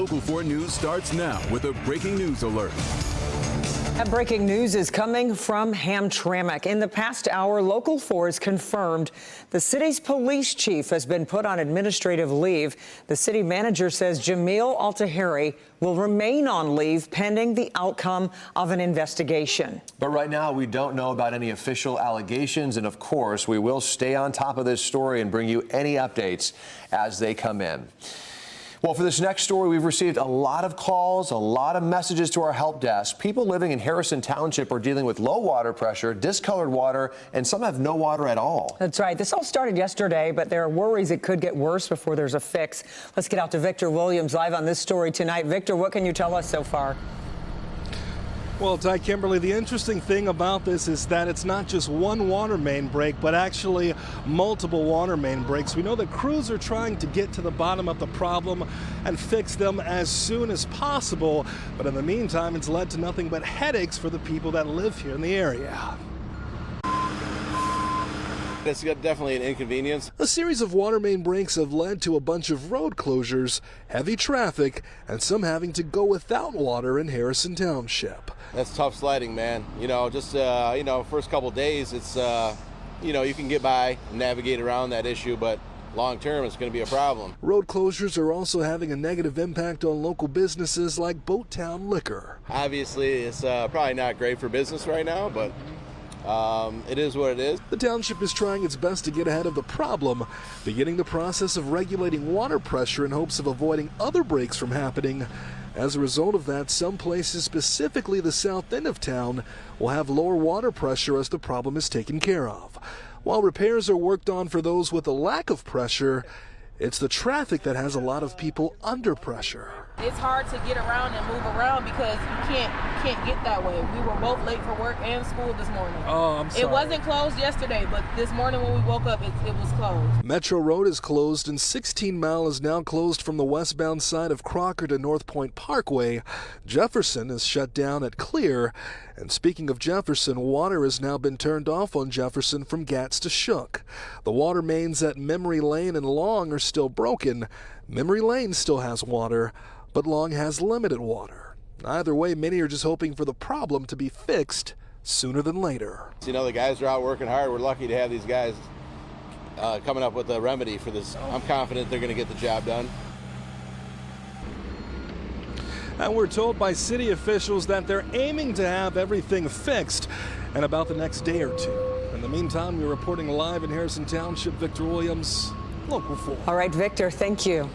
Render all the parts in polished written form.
Local 4 News starts now with a breaking news alert. That breaking news is coming from Hamtramck. In the past hour, Local 4 has confirmed the city's police chief has been put on administrative leave. The city manager says Jamil Altaheri will remain on leave pending the outcome of an investigation. But right now, we don't know about any official allegations. And of course, we will stay on top of this story and bring you any updates as they come in. Well, for this next story, we've received a lot of calls, a lot of messages to our help desk. People living in Harrison Township are dealing with low water pressure, discolored water, and some have no water at all. That's right. This all started yesterday, but there are worries it could get worse before there's a fix. Let's get out to Victor Williams live on this story tonight. Victor, what can you tell us so far? Well, Ty, Kimberly, the interesting thing about this is that it's not just one water main break, but actually multiple water main breaks. We know that crews are trying to get to the bottom of the problem and fix them as soon as possible. But in the meantime, it's led to nothing but headaches for the people that live here in the area. It's definitely an inconvenience. A series of water main breaks have led to a bunch of road closures, heavy traffic, and some having to go without water in Harrison Township. That's tough sledding, man. Just first couple days, it's you can get by and navigate around that issue, but long term, it's going to be a problem. Road closures are also having a negative impact on local businesses like Boat Town Liquor. Obviously, it's probably not great for business right now, but it is what it is. The township is trying its best to get ahead of the problem, beginning the process of regulating water pressure in hopes of avoiding other breaks from happening. As a result of that, some places, specifically the south end of town, will have lower water pressure as the problem is taken care of. While repairs are worked on for those with a lack of pressure, it's the traffic that has a lot of people under pressure. It's hard to get around and move around because you can't get that way. We were both late for work and school this morning. Oh, I'm sorry. It wasn't closed yesterday, but this morning when we woke up, it was closed. Metro Road is closed and 16 Mile is now closed from the westbound side of Crocker to North Point Parkway. Jefferson is shut down at Clear. And speaking of Jefferson, water has now been turned off on Jefferson from Gatz to Shook. The water mains at Memory Lane and Long are still broken. Memory Lane still has water, but Long has limited water. Either way, many are just hoping for the problem to be fixed sooner than later. The guys are out working hard. We're lucky to have these guys coming up with a remedy for this. I'm confident they're going to get the job done. And we're told by city officials that they're aiming to have everything fixed in about the next day or two. In the meantime, we're reporting live in Harrison Township. Victor Williams, Local 4. All right, Victor, thank you.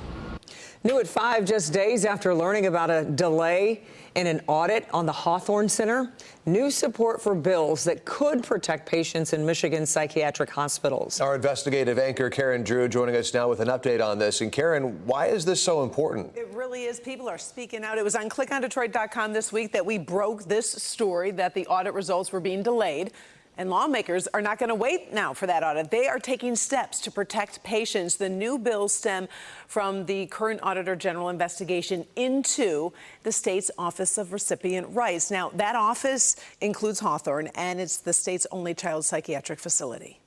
New at 5, just days after learning about a delay in an audit on the Hawthorne Center, new support for bills that could protect patients in Michigan's psychiatric hospitals. Our investigative anchor, Karen Drew, joining us now with an update on this. And Karen, why is this so important? It really is. People are speaking out. It was on clickondetroit.com this week that we broke this story that the audit results were being delayed. And lawmakers are not going to wait now for that audit. They are taking steps to protect patients. The new bills stem from the current Auditor General investigation into the state's Office of Recipient Rights. Now, that office includes Hawthorne, and it's the state's only child psychiatric facility.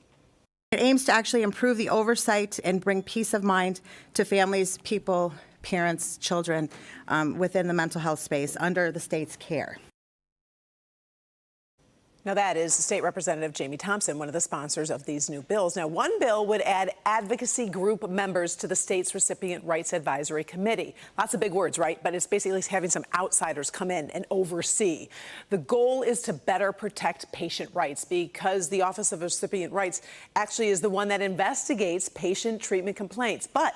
It aims to actually improve the oversight and bring peace of mind to families, people, parents, children within the mental health space under the state's care. Now, that is State Representative Jamie Thompson, one of the sponsors of these new bills. Now, one bill would add advocacy group members to the state's Recipient Rights Advisory Committee. Lots of big words, right? But it's basically having some outsiders come in and oversee. The goal is to better protect patient rights because the Office of Recipient Rights actually is the one that investigates patient treatment complaints. But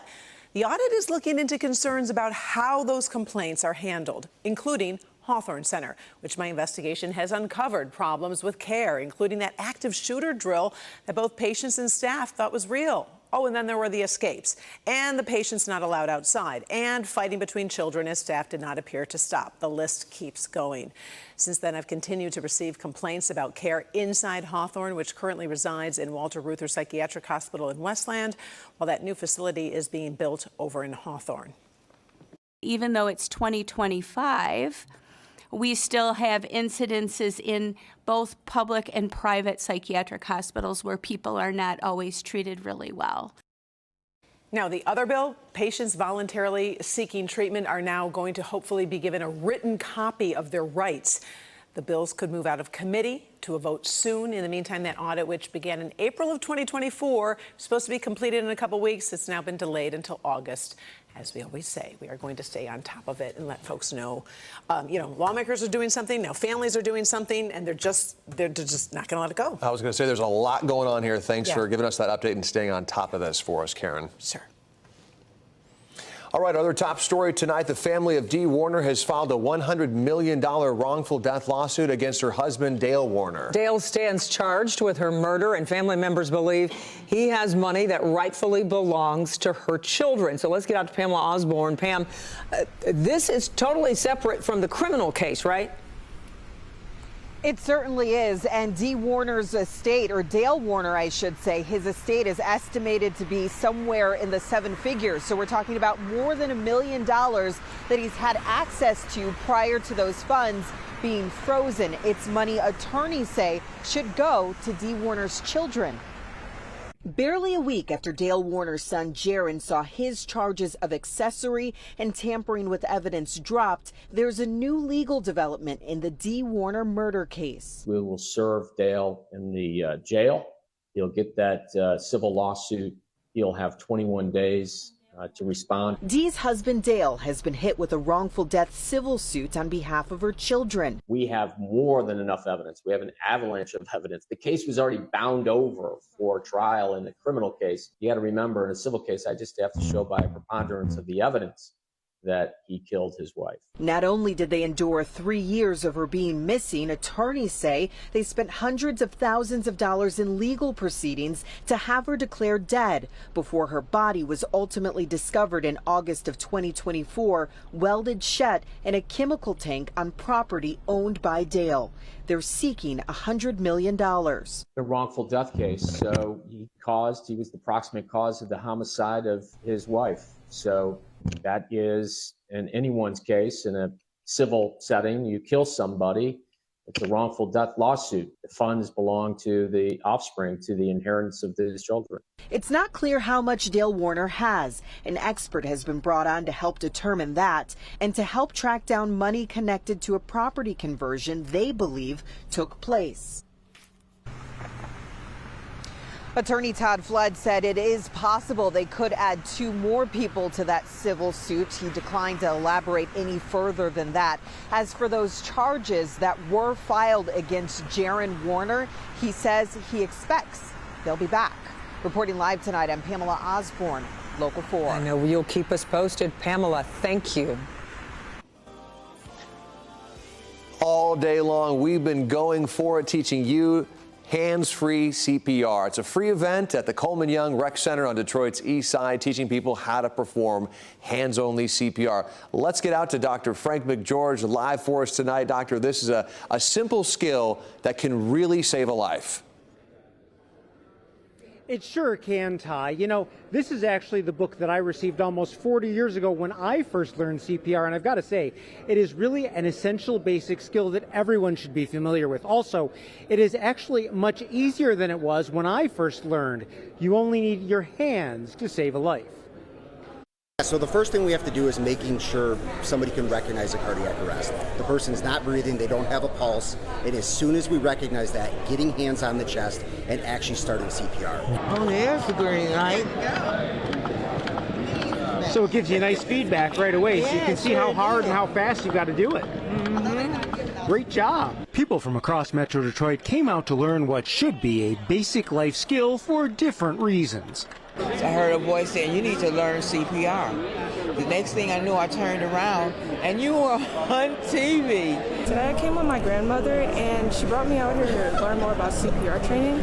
the audit is looking into concerns about how those complaints are handled, including Hawthorne Center, which my investigation has uncovered problems with care, including that active shooter drill that both patients and staff thought was real. Oh, and then there were the escapes, and the patients not allowed outside, and fighting between children as staff did not appear to stop. The list keeps going. Since then, I've continued to receive complaints about care inside Hawthorne, which currently resides in Walter Reuther Psychiatric Hospital in Westland, while that new facility is being built over in Hawthorne. Even though it's 2025, we still have incidences in both public and private psychiatric hospitals where people are not always treated really well. Now, the other bill, patients voluntarily seeking treatment are now going to hopefully be given a written copy of their rights. The bills could move out of committee to a vote soon. In the meantime, that audit, which began in April of 2024, supposed to be completed in a couple weeks. It's now been delayed until August. As we always say, we are going to stay on top of it and let folks know, lawmakers are doing something, now families are doing something, and they're just not going to let it go. I was going to say there's a lot going on here. Thanks for giving us that update and staying on top of this for us, Karen. Sure. All right, other top story tonight. The family of Dee Warner has filed a $100 million wrongful death lawsuit against her husband, Dale Warner. Dale stands charged with her murder, and family members believe he has money that rightfully belongs to her children. So let's get out to Pamela Osborne. Pam, this is totally separate from the criminal case, right? It certainly is, and Dee Warner's estate, or Dale Warner, I should say, his estate is estimated to be somewhere in the seven figures. So we're talking about more than $1 million that he's had access to prior to those funds being frozen. It's money attorneys say should go to Dee Warner's children. Barely a week after Dale Warner's son Jaron saw his charges of accessory and tampering with evidence dropped, there's a new legal development in the Dee Warner murder case. We will serve Dale in the jail. He'll get that civil lawsuit. He'll have 21 days to respond. Dee's husband Dale has been hit with a wrongful death civil suit on behalf of her children. We have more than enough evidence. We have an avalanche of evidence. The case was already bound over for trial in the criminal case. You got to remember, in a civil case, I just have to show by a preponderance of the evidence that he killed his wife. Not only did they endure 3 years of her being missing, attorneys say they spent hundreds of thousands of dollars in legal proceedings to have her declared dead before her body was ultimately discovered in August of 2024, welded shut in a chemical tank on property owned by Dale. They're seeking $100 million. The wrongful death case. So he was the proximate cause of the homicide of his wife. So that is, in anyone's case, in a civil setting, you kill somebody, it's a wrongful death lawsuit. The funds belong to the offspring, to the inheritance of these children. It's not clear how much Dale Warner has. An expert has been brought on to help determine that and to help track down money connected to a property conversion they believe took place. Attorney Todd Flood said it is possible they could add 2 more people to that civil suit. He declined to elaborate any further than that. As for those charges that were filed against Jaron Warner, he says he expects they'll be back. Reporting live tonight, I'm Pamela Osborne, Local 4. I know you'll keep us posted. Pamela, thank you. All day long, we've been going for it, teaching you hands-free CPR. It's a free event at the Coleman Young Rec Center on Detroit's east side, teaching people how to perform hands-only CPR. Let's get out to Dr. Frank McGeorge live for us tonight. Doctor, this is a simple skill that can really save a life. It sure can, Ty. You know, this is actually the book that I received almost 40 years ago when I first learned CPR, and I've got to say, it is really an essential basic skill that everyone should be familiar with. Also, it is actually much easier than it was when I first learned. You only need your hands to save a life. So the first thing we have to do is making sure somebody can recognize a cardiac arrest. The person's not breathing, they don't have a pulse, and as soon as we recognize that, getting hands on the chest and actually starting CPR. Oh, there's the green light. So it gives you nice feedback right away, so you can see how hard and how fast you've got to do it. Great job. People from across Metro Detroit came out to learn what should be a basic life skill for different reasons. I heard a voice saying, you need to learn CPR. The next thing I knew, I turned around, and you were on TV. Today I came with my grandmother, and she brought me out here to learn more about CPR training,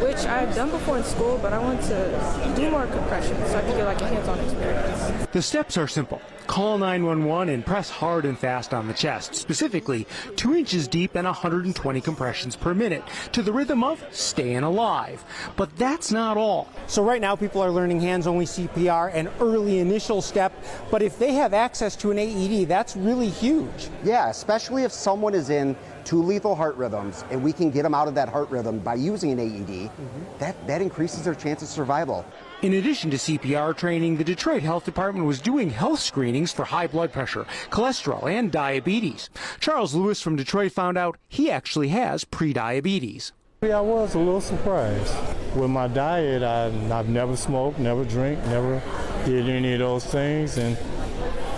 which I've done before in school, but I want to do more compression so I can get like a hands-on experience. The steps are simple. Call 911 and press hard and fast on the chest, specifically 2 inches deep and 120 compressions per minute, to the rhythm of Staying Alive. But that's not all. So right now people are learning hands-only CPR, an early initial step, but if they have access to an AED, that's really huge. Yeah, especially if someone someone is in 2 lethal heart rhythms and we can get them out of that heart rhythm by using an AED, that increases their chance of survival. In addition to CPR training, the Detroit Health Department was doing health screenings for high blood pressure, cholesterol, and diabetes. Charles Lewis from Detroit found out he actually has prediabetes. I was a little surprised. With my diet, I've never smoked, never drank, never did any of those things. And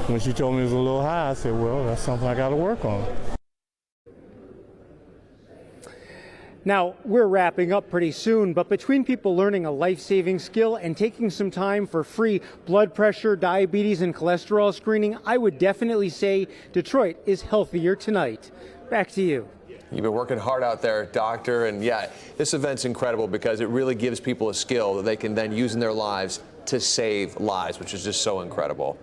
when she told me it was a little high, I said, well, that's something I got to work on. Now, we're wrapping up pretty soon, but between people learning a life-saving skill and taking some time for free blood pressure, diabetes, and cholesterol screening, I would definitely say Detroit is healthier tonight. Back to you. You've been working hard out there, Doctor, and yeah, this event's incredible because it really gives people a skill that they can then use in their lives to save lives, which is just so incredible.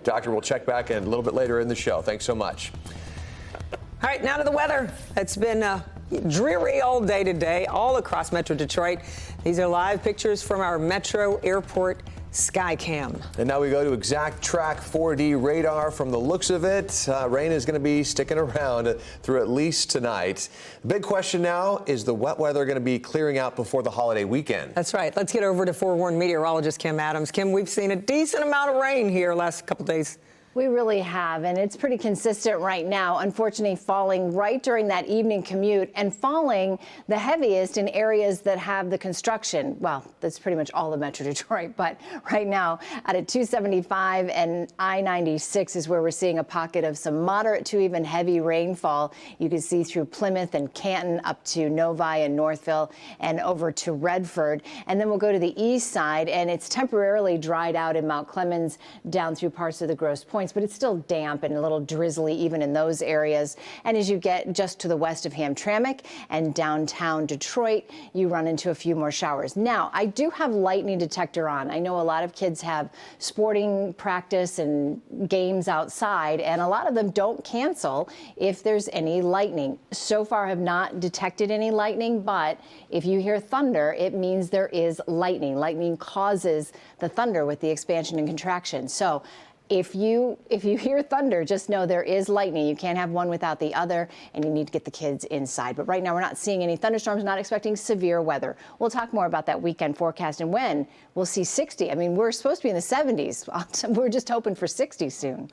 Doctor, we'll check back in a little bit later in the show. Thanks so much. All right, now to the weather. It's been dreary all day today, all across Metro Detroit. These are live pictures from our Metro Airport Skycam. And now we go to Exact Track 4D radar. From the looks of it, rain is going to be sticking around through at least tonight. The big question now, is the wet weather going to be clearing out before the holiday weekend? That's right. Let's get over to forewarned meteorologist Kim Adams. Kim, we've seen a decent amount of rain here last couple days. We really have, and it's pretty consistent right now, unfortunately falling right during that evening commute and falling the heaviest in areas that have the construction. Well, that's pretty much all of Metro Detroit, but right now out at 275 and I-96 is where we're seeing a pocket of some moderate to even heavy rainfall. You can see through Plymouth and Canton up to Novi and Northville and over to Redford. And then we'll go to the east side, and it's temporarily dried out in Mount Clemens down through parts of the Grosse Pointe, but it's still damp and a little drizzly even in those areas. And as you get just to the west of Hamtramck and downtown Detroit, you run into a few more showers. Now, I do have lightning detector on. I know a lot of kids have sporting practice and games outside, and a lot of them don't cancel if there's any lightning. So far, have not detected any lightning, but if you hear thunder, it means there is lightning. Lightning causes the thunder with the expansion and contraction. So if you hear thunder, just know there is lightning. You can't have one without the other, and you need to get the kids inside. But right now, we're not seeing any thunderstorms, not expecting severe weather. We'll talk more about that weekend forecast and when we'll see 60. I mean, we're supposed to be in the 70s. We're just hoping for 60 soon.